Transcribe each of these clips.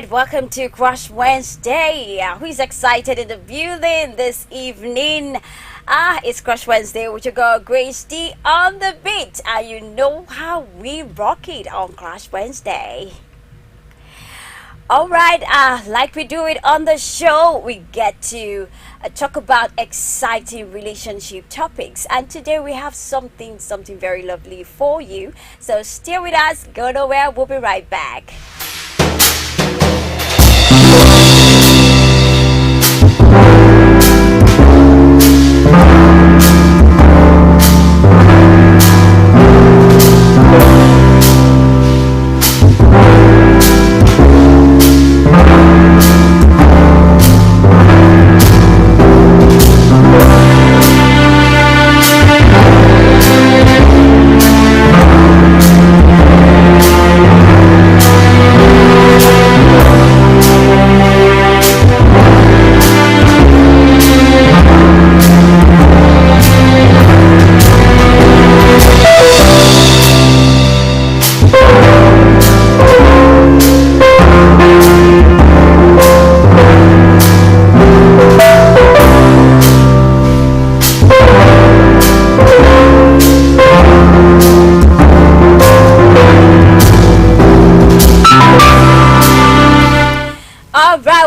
right, welcome to Crush Wednesday. Who's excited in the building this evening? It's Crush Wednesday with your girl Grace D on the beat. And you know how we rock it on Crush Wednesday. All right, like we do it on the show, we get to talk about exciting relationship topics. And today we have something very lovely for you. So stay with us, go nowhere, we'll be right back.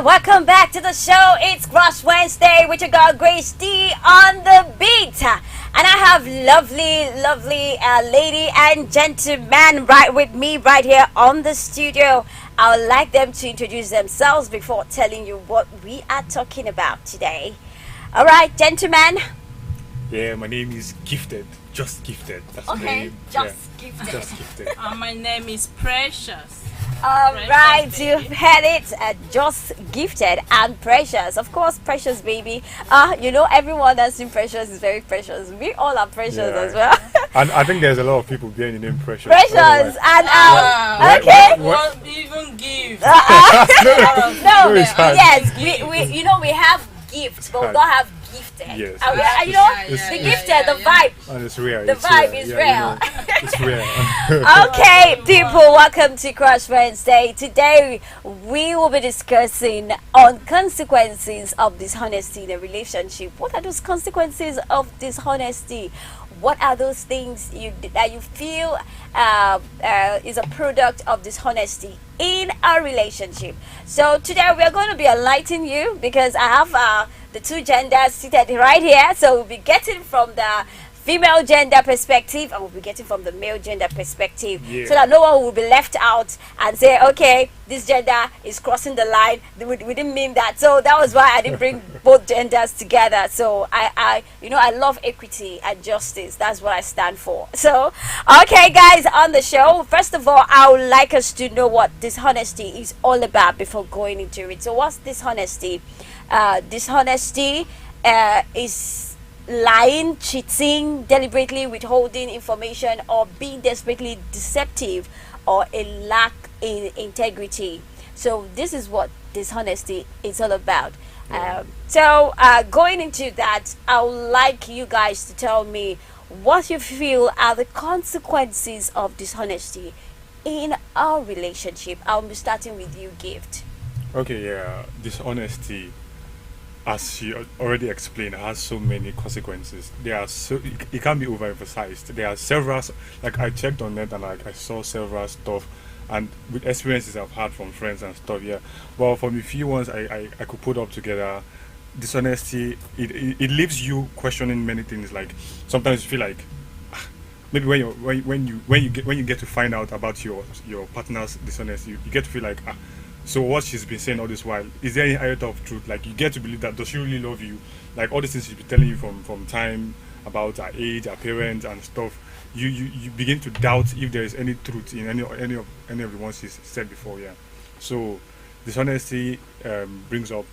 Welcome back to the show. It's Crush Wednesday with your girl Grace D on the beat. And I have lovely lady and gentleman right with me right here on the studio. I would like them to introduce themselves before telling you what we are talking about today. All right, gentlemen. Yeah, my name is Gifted. Just Gifted. That's okay, my name. Gifted. Just Gifted. My name is Precious. Right, you've heard it. Just Gifted and Precious. Of course, Precious baby. You know, everyone that's in Precious is very precious. We all are precious as well. And I think there's a lot of people behind the name Precious. Precious and okay. Won't even give. No, yes, we have gifts, but we don't have gifted. Yes. The gifted, the vibe. And it's real. The vibe is real. It's real. Okay, people, welcome to Crush Wednesday. Today, we will be discussing on consequences of dishonesty in a relationship. What are those consequences of dishonesty? What are those things that you feel is a product of dishonesty in a relationship? So today we are going to be enlightening you because I have the two genders seated right here. So we'll be getting from the female gender perspective and we'll be getting from the male gender perspective, so that no one will be left out and say, okay, this gender is crossing the line. We didn't mean that. So that was why I didn't bring both genders together. So I love equity and justice. That's what I stand for. So okay, guys, on the show, first of all, I would like us to know what dishonesty is all about before going into it. So what's dishonesty? Dishonesty is lying, cheating, deliberately withholding information, or being desperately deceptive, or a lack in integrity. So this is what dishonesty is all about. Going into that, I would like you guys to tell me what you feel are the consequences of dishonesty in our relationship. I'll be starting with you, Gift. Okay, dishonesty, as you already explained, has so many consequences. It can be overemphasized. There are several, like I checked on it and like I saw several stuff, and with experiences I've had from friends and stuff. Well, for me, few ones I could put up together. Dishonesty, it leaves you questioning many things. Like sometimes you feel like maybe when you get to find out about your partner's dishonesty, you get to feel like so what she's been saying all this while, is there any iota of truth? Like you get to believe that, does she really love you? Like all these things she's been telling you from time about her age, her parents and stuff, you begin to doubt if there is any truth in any of the ones she's said before. So dishonesty brings up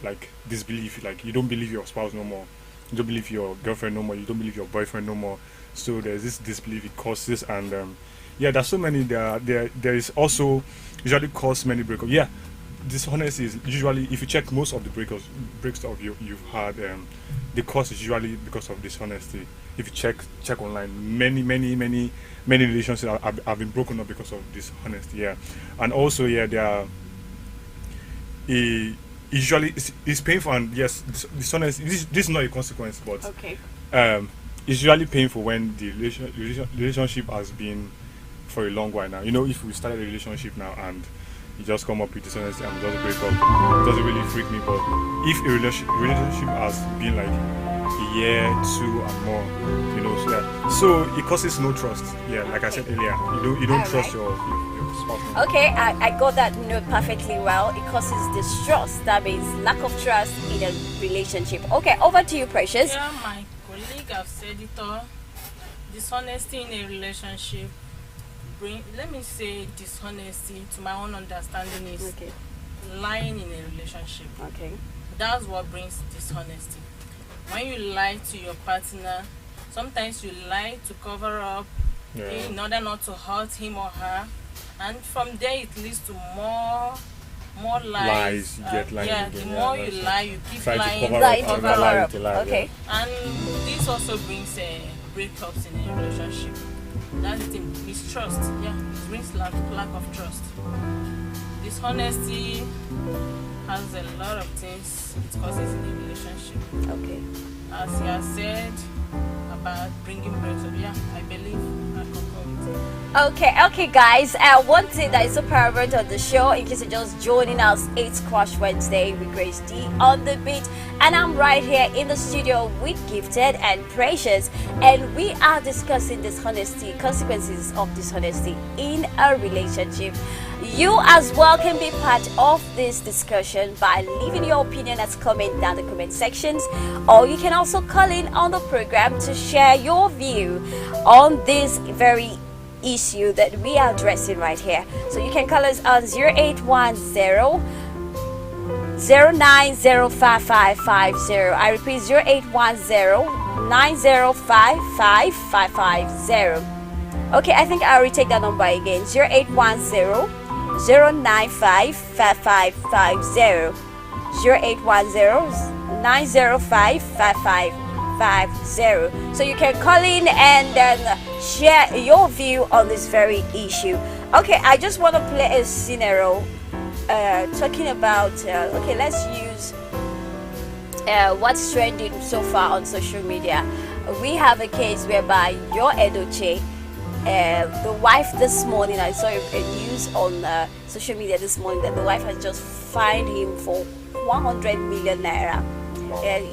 like disbelief. Like you don't believe your spouse no more, you don't believe your girlfriend no more, you don't believe your boyfriend no more. So there's this disbelief it causes, and there's so many. There is also usually cause many breakups. Dishonesty is usually, if you check most of the breaks of you've had, the cause is usually because of dishonesty. If you check online, many relationships have been broken up because of dishonesty. And also there he usually is painful, and yes, dishonesty. This is not a consequence, but Okay. it's usually painful when the relationship has been for a long while now. You know, if we started a relationship now and you just come up with dishonesty and just break up, it doesn't really freak me. But if a relationship has been like a year, two, and more, you know, so it causes no trust. Yeah, like I said earlier, you don't trust your spouse. Okay, I got that note perfectly well. It causes distrust. That means lack of trust in a relationship. Okay, over to you, Precious. Yeah, my colleague have said it all. Dishonesty in a relationship let me say dishonesty to my own understanding is Okay. lying in a relationship. Okay. That's what brings dishonesty. When you lie to your partner, sometimes you lie to cover up in order not to hurt him or her, and from there it leads to more lies. You get lying yeah, again. the more you lie, you keep Try to lying, cover Lie up to and cover lie up. with a lie, Okay. and this also brings breakups in a relationship. That's the thing, mistrust. Yeah, it brings lack of trust. Dishonesty has a lot of things it causes in a relationship. Okay. As you have said about bringing breakup, yeah, I believe I concur with you. Okay, guys. One thing that is so paramount on the show, in case you're just joining us, it's Crush Wednesday with Grace D on the beat, and I'm right here in the studio with Gifted and Precious, and we are discussing dishonesty, consequences of dishonesty in a relationship. You as well can be part of this discussion by leaving your opinion as comment down the comment sections, or you can also call in on the program to share your view on this very issue that we are addressing right here. So you can call us on 0810 0905550. I repeat, 0810 905550. Okay, I think I already take that number again. 0810 0955550. 0810 9055550. So you can call in and then share your view on this very issue. Okay, I just want to play a scenario talking about okay, let's use what's trending so far on social media. We have a case whereby your Edoche, the wife this morning, I saw a news on social media this morning that the wife has just fined him for 100 million naira.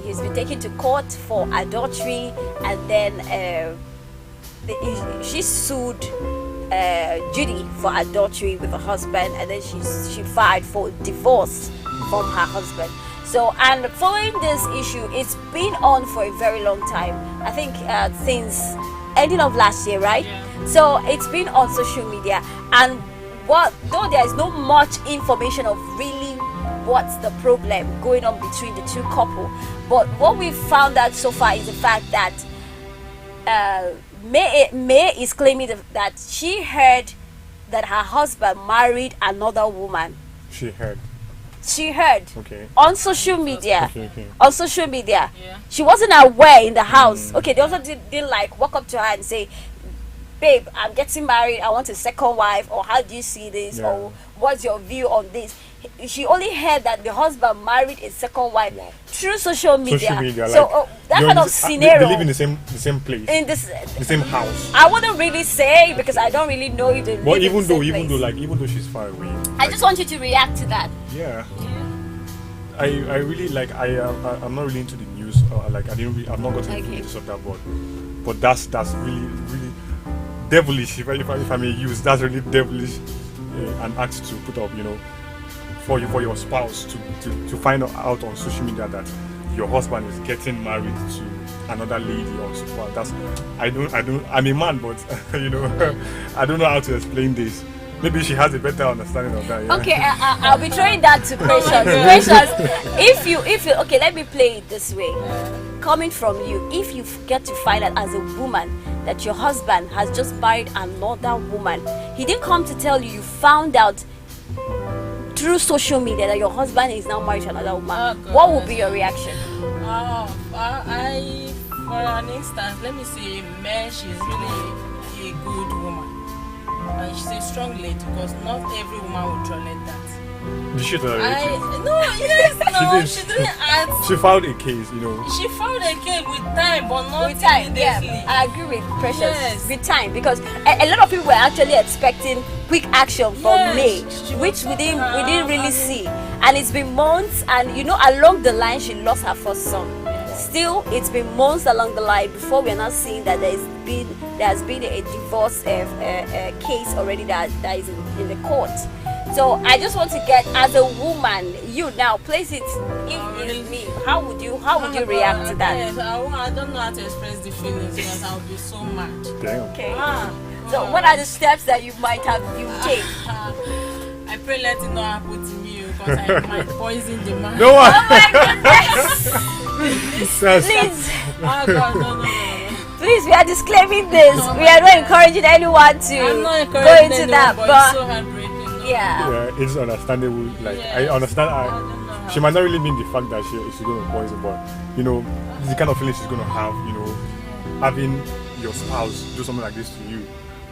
He's been taken to court for adultery, and then she sued Judy for adultery with her husband, and then she filed for divorce from her husband. So, and following this issue, it's been on for a very long time. I think since ending of last year, right? Yeah. So it's been on social media, and though there is not much information of really what's the problem going on between the two couple, but what we've found out so far is the fact that May is claiming that she heard that her husband married another woman. She heard. Okay. On social media. Okay. On social media. Yeah. She wasn't aware in the house. Okay, they also didn't like walk up to her and say, babe, I'm getting married, I want a second wife, or how do you see this, or what's your view on this? She only heard that the husband married a second wife through social media. So like, that kind of scenario. They live in the same place. In the same house. I wouldn't really say, because I don't really know if they live But in the same even place. though she's far away. I just want you to react to that. Yeah. I really like I'm not really into the news, like I've not gotten into the news of that, but that's really devilish, if I may use, that's really devilish, an act to put up, for your spouse to find out on social media that your husband is getting married to another lady or so. Well, that's I'm a man, but I don't know how to explain this. Maybe she has a better understanding of that. Yeah? Okay, I'll be throwing that to Precious. Precious, if you okay, let me play it this way. Coming from you, if you get to find out as a woman that your husband has just married another woman, he didn't come to tell you, you found out through social media that your husband is now married to another woman, what would be your reaction? I, for an instance, let me say, she's really a good woman. And she's a strong lady, because not every woman would tolerate that. Did she tell her? No, she didn't ask. She filed a case, you know. She filed a case with time, but not With time, immediately. yeah, I agree with Precious. Yes. With time, because a lot of people were actually expecting quick action from Yes, May, she which was we didn't really and- see. And it's been months, and along the line she lost her first son. Yes. Still, it's been months along the line before we're not seeing that there has been a divorce case already that is in the court. So I just want to get, as a woman, you now place it. If it's me, how would you react to that? Yes, I don't know how to express the feelings because I'll be so mad. Damn. Okay. So what are the steps that you might have take? I pray let it not happen to me because I might poison the man. No one. Oh my goodness! That's- Please, Oh God, no. please, we are disclaiming this. We are not encouraging anyone I'm to not go encouraging into anyone, that, but but it's so heartbreaking. No. yeah. Yeah, it's understandable. Like I Yes. understand. I don't know how. She might not really mean the fact that she's going to poison, but the kind of feeling she's going to have. Having your spouse do something like this to you.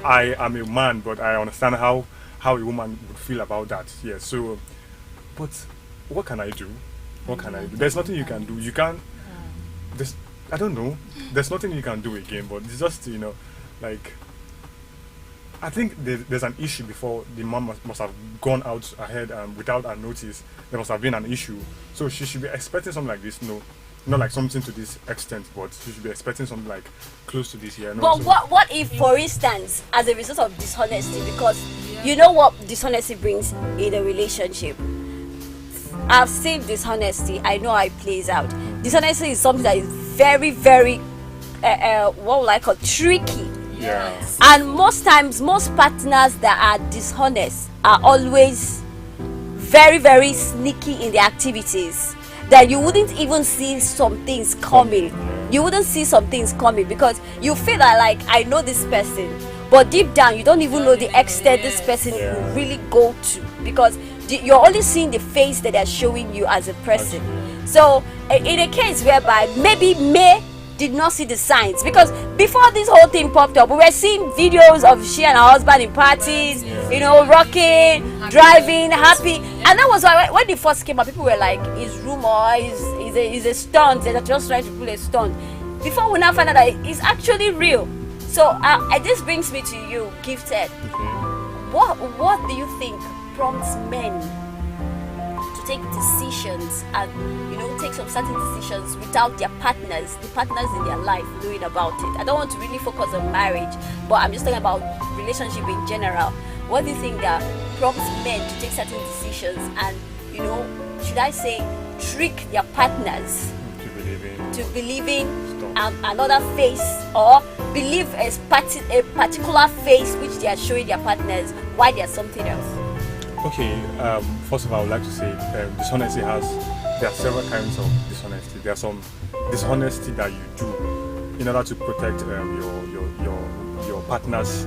I am a man, but I understand how a woman would feel about that. Yeah. So, but what can I do? What can I do? There's nothing you can do. You can't. I don't know. There's nothing you can do again. But it's just like. I think there's an issue before the mom must have gone out ahead without a notice. There must have been an issue. So she should be expecting something like this. No, not like something to this extent, but she should be expecting something like close to this here. No, But so- what if, for instance, as a result of dishonesty, because you know what dishonesty brings in a relationship? I've seen dishonesty. I know how it plays out. Dishonesty is something that is very, very, what would I call, tricky. Yeah. And most times, most partners that are dishonest are always very, very sneaky in their activities, that you wouldn't even see some things coming. You wouldn't see some things coming because you feel that, like, I know this person, but deep down you don't even know the extent this person will really go to, because you're only seeing the face that they're showing you as a person. So in a case whereby maybe May did not see the signs, because before this whole thing popped up, we were seeing videos of she and her husband in parties, rocking, driving, happy, and that was why when they first came out, people were like, "It's rumor, is a stunt. They're just trying to pull a stunt." Before we now find out that it's actually real. So this brings me to you, Gifted. What do you think prompts men to take decisions and take some certain decisions without their partners, the partners in their life, knowing about it? I don't want to really focus on marriage, but I'm just talking about relationship in general. What do you think that prompts men to take certain decisions and should I say trick their partners to believing another face, or believe a particular face which they are showing their partners while there's something else? Okay, first of all, I would like to say dishonesty there are several kinds of dishonesty. There are some dishonesty that you do in order to protect your partner's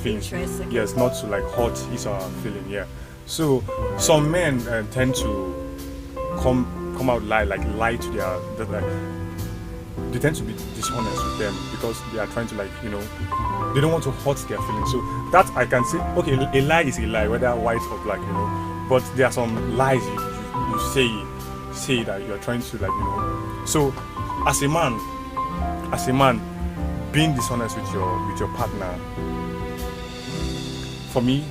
feelings. Interest, okay. Yes, not to like hurt his or her feeling. Yeah. So some men tend to come out lie to they tend to be dishonest with them because they are trying to they don't want to hurt their feelings. So that I can say, okay, a lie is a lie, whether white or black, but there are some lies you say that you're trying to So as a man being dishonest with your partner, for me,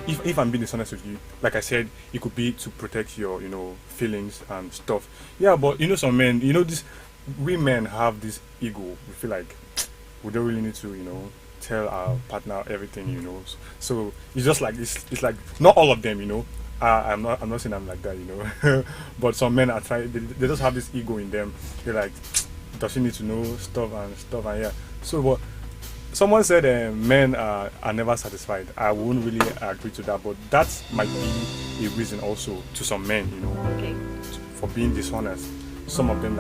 if I'm being dishonest with you, like I said, it could be to protect your feelings and stuff. Yeah, but some men, we men have this ego. We feel like we don't really need to tell our partner everything. So it's just like it's like not all of them. I'm not saying I'm like that. But some men are trying. They just have this ego in them. They're like, does she need to know stuff and yeah. So but someone said men are never satisfied. I wouldn't really agree to that, but that might be a reason also to some men, Okay. for being dishonest. Some of them,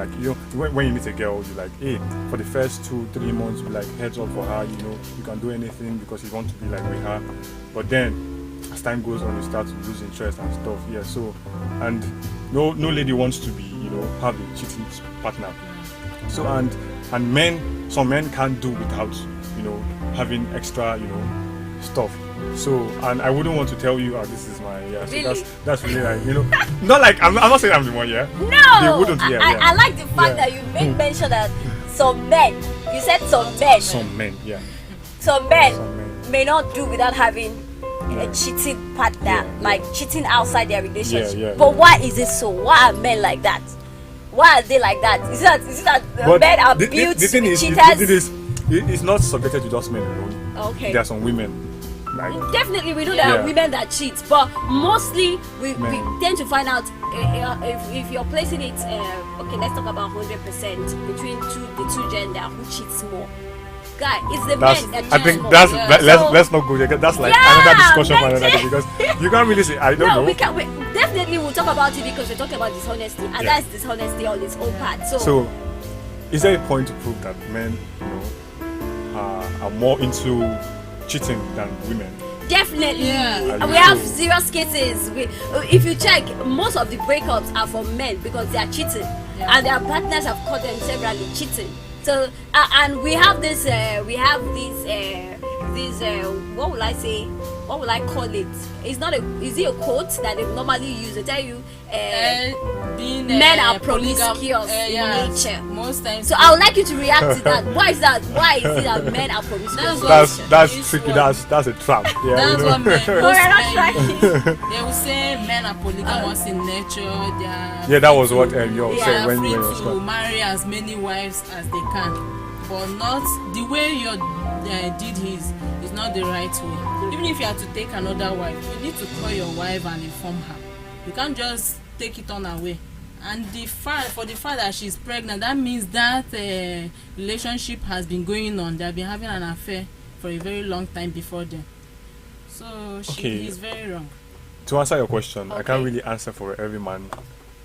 when you meet a girl, you're like, hey, for the first 2-3 months, you like heads up for her, you can do anything because you want to be like with her. But then as time goes on, you start to lose interest and stuff. Yeah, so and no lady wants to be, have a cheating partner. So and some men can't do without having extra stuff. So, and I wouldn't want to tell you, this is my, yeah. So Really? that's really like, not like, I'm not saying I'm the one, yeah. No, They wouldn't, yeah, I like the fact Yeah. that you made mention that some men, you said some men, Some men, yeah. some men Some men. may not do without having a cheating partner, Yeah. like cheating outside their relationship. Yeah, But why is it so? Why are men like that? Why are they like that? Is it that But men are the built thing to be is, cheaters? it's not subjected to just men alone. Okay. There are some women. Like, Definitely, we know there are Yeah. women that cheat, but mostly we Men. tend to find out if you're placing it. Okay, let's talk about 100% between the two gender who cheats more. Guy, it's the that's, men that I cheat think more. that's Yeah. let's not go there. That's like Yeah, another discussion for men another day, cheat. because you can't really say I don't No, know. we can. Definitely, we'll talk about it because we're talking about dishonesty, and Yeah. that's dishonesty on its own part. So, is there a point to prove that men, are more into cheating than women? definitely, Yeah. Are we you have sure? serious cases. If you check, most of the breakups are for men because they are cheating, and their partners have caught them severally cheating. So, and we have this, what will I say? What will I call it? It's not is it a quote that they normally use? They tell you, Being men are polygam- promiscuous in yeah, nature. most times. So I would like you to react to that. Why is that? Why is it that men are promiscuous? That's That's It's tricky. what- That's a trap. Yeah, That's what men. No, we're not most trying. men, they will say men are polygamous in nature. They are Yeah, that free was to- what you they said are when free you were to marry as many wives as they can, but not the way you did his is not the right way. Even if you have to take another wife, you need to call your wife and inform her. You can't just take it on away. And for the fact that she's pregnant, that means that relationship has been going on. They've been having an affair for a very long time before then. So Okay. he's very wrong. To answer your question, I Okay. can't really answer for every man.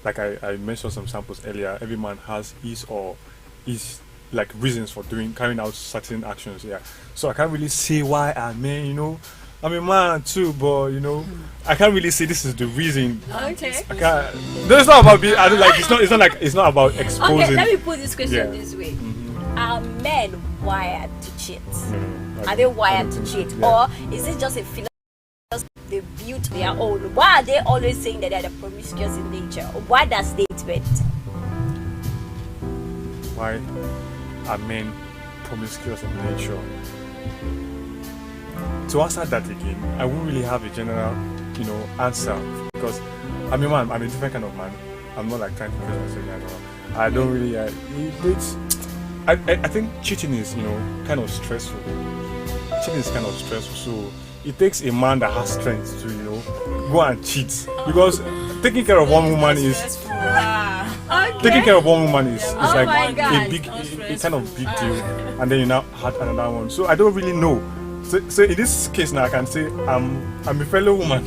Like I mentioned some samples earlier, every man has his like reasons for carrying out certain actions. Yeah. So I can't really say why I'm I'm a man too, but I can't really say this is the reason. Okay. I can't. No, it's not about being. I don't like. It's not about exposing. Okay, let me put this question Yeah. this way: Are men wired to cheat? I Are they don't wired to think so. cheat, Yeah. or is it just a philosophy they built their own? Why are they always saying that they are the promiscuous in nature? Why that statement? Why are men promiscuous in nature? To answer that again, I won't really have a general, answer, because I'm a man. I'm a different kind of man. I'm not like trying to press myself. I don't really. I think cheating is, kind of stressful. Cheating is kind of stressful. So it takes a man that has strength to, go and cheat, because taking care of one woman is. Stressful. Ah. Okay. Taking care of one woman is Oh my like God. a kind of big deal, and then you now had another one. So I don't really know. So in this case now, I can say I'm a fellow woman.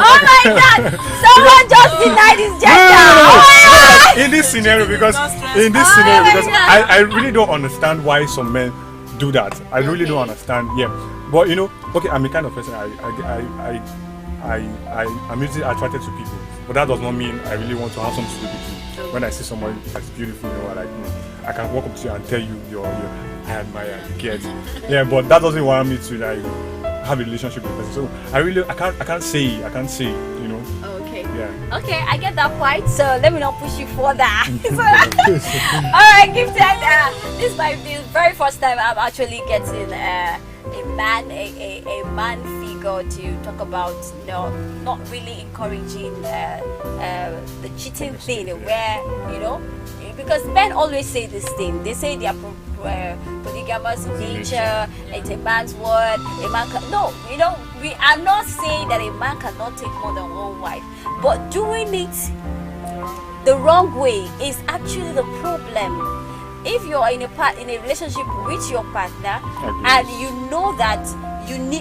Oh my God! Someone just denied his gender. Oh my God! In this scenario, because in this Oh scenario, my because God. I really don't understand why some men do that. I really don't understand. Yeah, but okay, I'm a kind of person. I'm usually attracted to people, but that does not mean I really want to have something to do with you. When I see somebody that's beautiful, I can walk up to you and tell you I admire, you get. Yeah, but that doesn't want me to like have a relationship with the person. So I can't say. Okay. Yeah. Okay, I get that point. So let me not push you further. Alright, Gifted. This might be the very first time I'm actually getting a man figure to talk about not really encouraging the cheating thing, where because men always say this thing. They say they are polygamous in nature. It's a man's word. A man no, we are not saying that a man cannot take more than one wife, but doing it the wrong way is actually the problem. If you're in a relationship with your partner, and you know that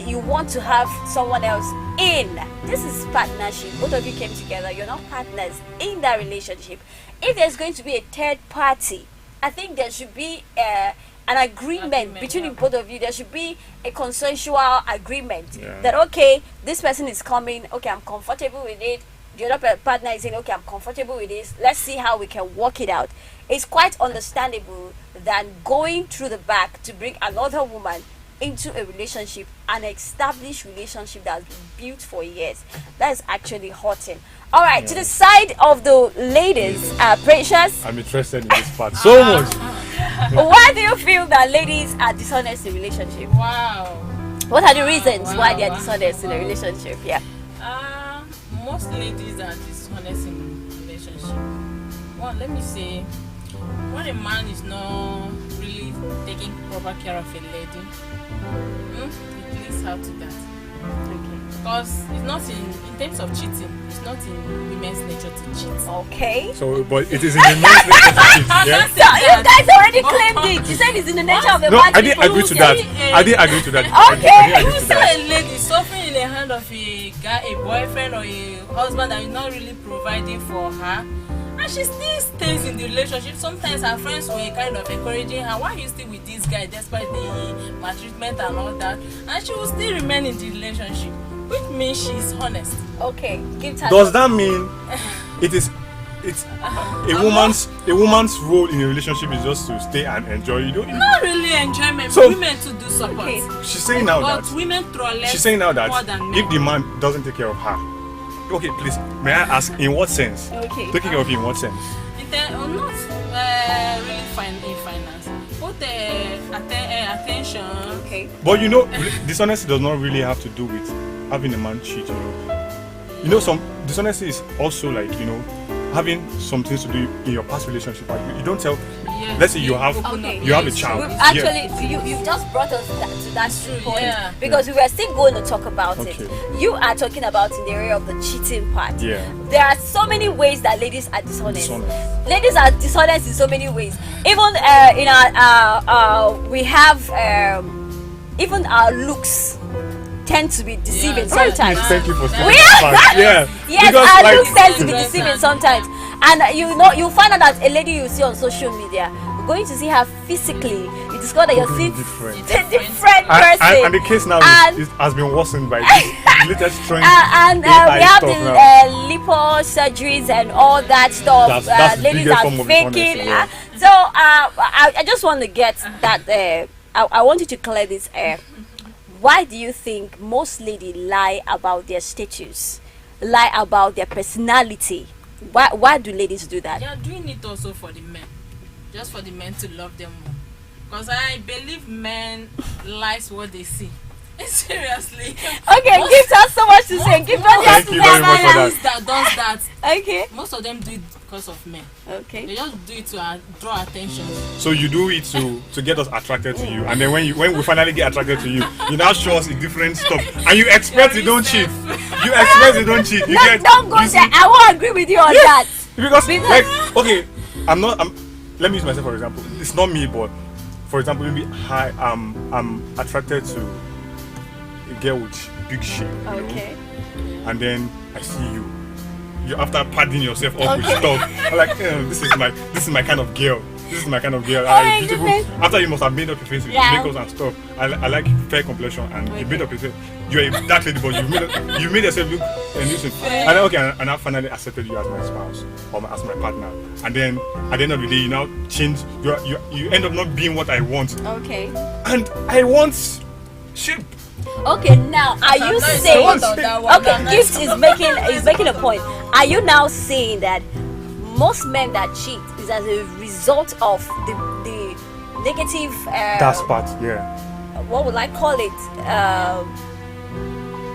you want to have someone else in, this is partnership. Both of you came together. You're not partners in that relationship. If there's going to be a third party, I think there should be an agreement between both of you. There should be a consensual agreement that okay, this person is coming. Okay, I'm comfortable with it. The other partner is saying, okay, I'm comfortable with this. Let's see how we can work it out. It's quite understandable than going through the back to bring another woman into a relationship, an established relationship that's been built for years, that is actually hurting. All right, to the side of the ladies, Precious, I'm interested in this part so much. why do you feel that ladies are dishonest in relationship? Wow. What are the reasons why they are Wow. dishonest in a relationship? Yeah. Most ladies are dishonest in relationship. Well, let me say, when a man is not really taking proper care of a lady, it leads her to that. Because it's not in terms of cheating, it's not in women's nature to cheat. Okay. So, but it is in the men's relationship, yeah? So you guys already claimed it. You said it's in the nature of the No, man. I didn't agree to that. I didn't agree to that. Okay. I didn't agree You to see that. a lady suffering in the hand of a guy, a boyfriend or a husband that is not really providing for her, and she still stays in the relationship. Sometimes her friends were kind of encouraging her, why are you still with this guy despite the maltreatment and all that, and she will still remain in the relationship, which means she's honest. Okay. Give time. Does that mean it's a woman's role in a relationship is just to stay and enjoy? You don't. Not really enjoyment, So- women to do support. Okay. She's saying now But that. women throw less She's saying now that more than if men. the man doesn't take care of her, okay, please, may I ask in what sense? Okay. Taking care of you in what sense? Not really in finance, but attention. Okay. But you know, dishonesty does not really have to do with having a man cheat. You know, some dishonesty is also like having some things to do in your past relationship. Like you don't tell. Yes, Let's say you have Okay. you have a child. We've Yeah. actually, you just brought us to that True, point yeah. because we were still going to talk about Okay. it. You are talking about in the area of the cheating part. Yeah. There are so many ways that ladies are dishonest. Dishonest. Ladies are dishonest in so many ways. Even in our we have even our looks tend to be deceiving Yeah. sometimes. Please, thank you for stating We that are- fact. Yeah. Yes, Because, our like, looks tend to be Yes. deceiving sometimes. And you find out that a lady you see on social media, going to see her physically, you discover that you're Totally seeing different. a different person. And the case now And- has been worsened by this latest trend. And AI we have stuff the now. lipo surgeries and all that stuff. That's the Ladies biggest are form of faking. dishonesty, yeah. So I just want to get that. I want you to clear this air. Why do you think most ladies lie about their status, lie about their personality? Why do ladies do that? They are doing it also for the men, just for the men to love them more. Because I believe men lies what they see. Seriously. Okay, give us so much to say. Give us Thank to you say very much about for that. that. That does that. Okay. Most of them do it because of men. They Okay. just do it to draw attention. So you do it to get us attracted to you, and then when we finally get attracted to you, you now show us a different stuff, and you expect you don't cheat. You expect you don't cheat. You No, get don't go you see- there. I won't agree with you on that. Because Because- like okay, I'm let me use myself for example. It's not me, but for example, maybe I'm attracted to a girl with big shape, you know? Okay. And then I see you. You after padding yourself up with Okay. stuff. I'm like, this is my kind of girl. This is my kind of girl. my Beautiful. goodness. After you must have made up your face with Yeah. makeup and stuff. I like fair complexion, and you made up your face. You're a dark lady, but you made yourself look decent. And then, okay, and I finally accepted you as my spouse or as my partner. And then at the end of the day, you now change. You end up not being what I want, Okay. and I want shape. Okay, now are you Sometimes it's saying? not that one, Okay, that Gift is making a point. Are you now saying that most men that cheat is as a result of the negative? part, yeah. What would I call it?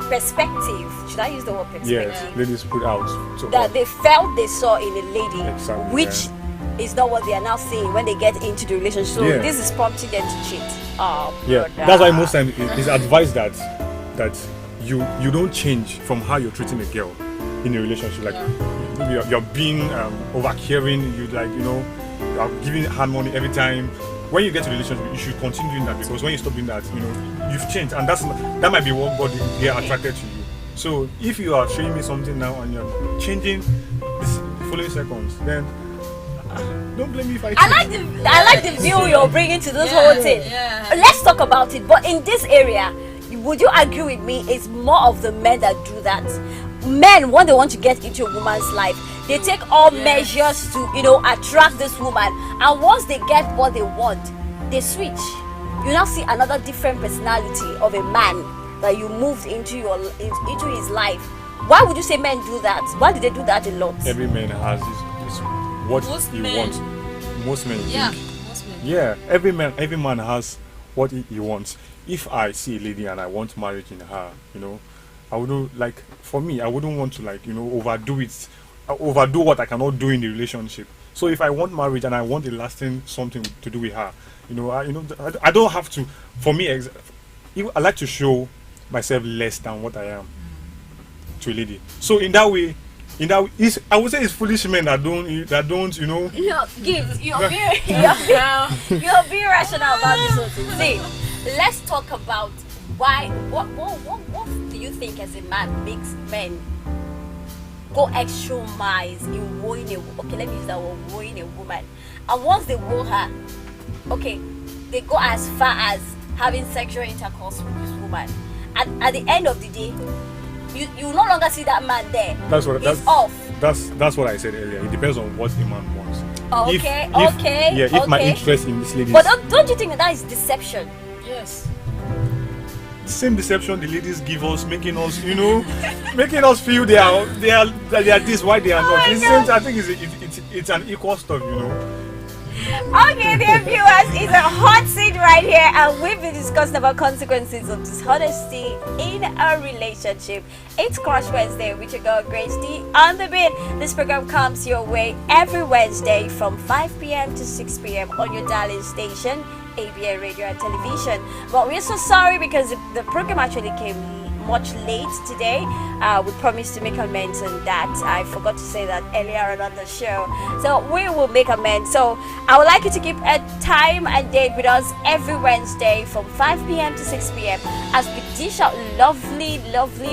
Perspective. Should I use the word perspective? Yes, ladies put out. So That they felt they saw in a lady, Exactly, which is not what they are now seeing when they get into the relationship. So Yeah. this is prompting them to cheat. yeah, brother. that's why most times it's advised that you don't change from how you're treating a girl in a relationship. Like you're being over caring. You are giving her money every time. When you get to the relationship, you should continue doing that, because when you stop doing that, you've changed, and that might be what God get attracted to you. So if you are showing me something now and you're changing this following seconds, then don't blame me if I cheat. I like the view you're bringing to this whole thing. Yeah. Let's talk about it. But in this area, would you agree with me? It's more of the men that do that. Men, when they want to get into a woman's life, they take all measures to attract this woman, and once they get what they want, they switch. you now see another different personality of a man that you moved into his life. Why would you say men do that? Why do they do that a lot? Every man has this what he wants. Most men. Yeah. think. Most men. Yeah. Every man has what he wants. If I see a lady and I want marriage in her, I wouldn't like. For me, I wouldn't want to overdo it, overdo what I cannot do in the relationship. So if I want marriage and I want a lasting something to do with her, I don't have to. For me, I like to show myself less than what I am to a lady. So in that way, I would say it's foolish men that don't. Gift. You're being rational about this whole thing. See, let's talk about why. What do you think as a man makes men go extra miles in wooing okay, let me use that word, wooing a woman. And once they woo her, okay, they go as far as having sexual intercourse with this woman. And at the end of the day, you no longer see that man there. That's off. That's what I said earlier. It depends on what a man wants. Okay. If my interest in this lady. But don't you think that is deception? Yes. Same deception the ladies give us, making us feel they are this, why they are not. I think it's an equal stuff, Okay, dear viewers, it's a hot seat right here, and we've been discussing about consequences of dishonesty in a relationship. It's Crush Wednesday with your girl Grace D on the beat. This program comes your way every Wednesday from 5 p.m. to 6 p.m. on your darling station, ABN Radio and Television. But we're so sorry because the program actually came much late today. We promised to make amends on that. I forgot to say that earlier on the show. So we will make amends. So I would like you to keep a time and date with us every Wednesday from 5 p.m. to 6 p.m. as we dish out lovely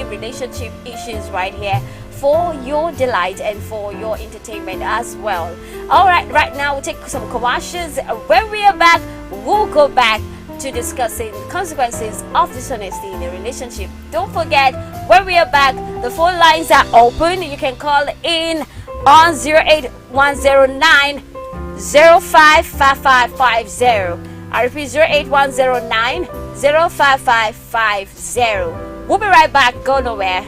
relationship issues right here for your delight and for your entertainment as well. Alright, right now we'll take some commercials. When we are back, we'll go back to discussing consequences of dishonesty in a relationship. Don't forget, when we are back, the phone lines are open. You can call in on 08109 055550. I repeat, 08109 055550. We'll be right back. Go nowhere.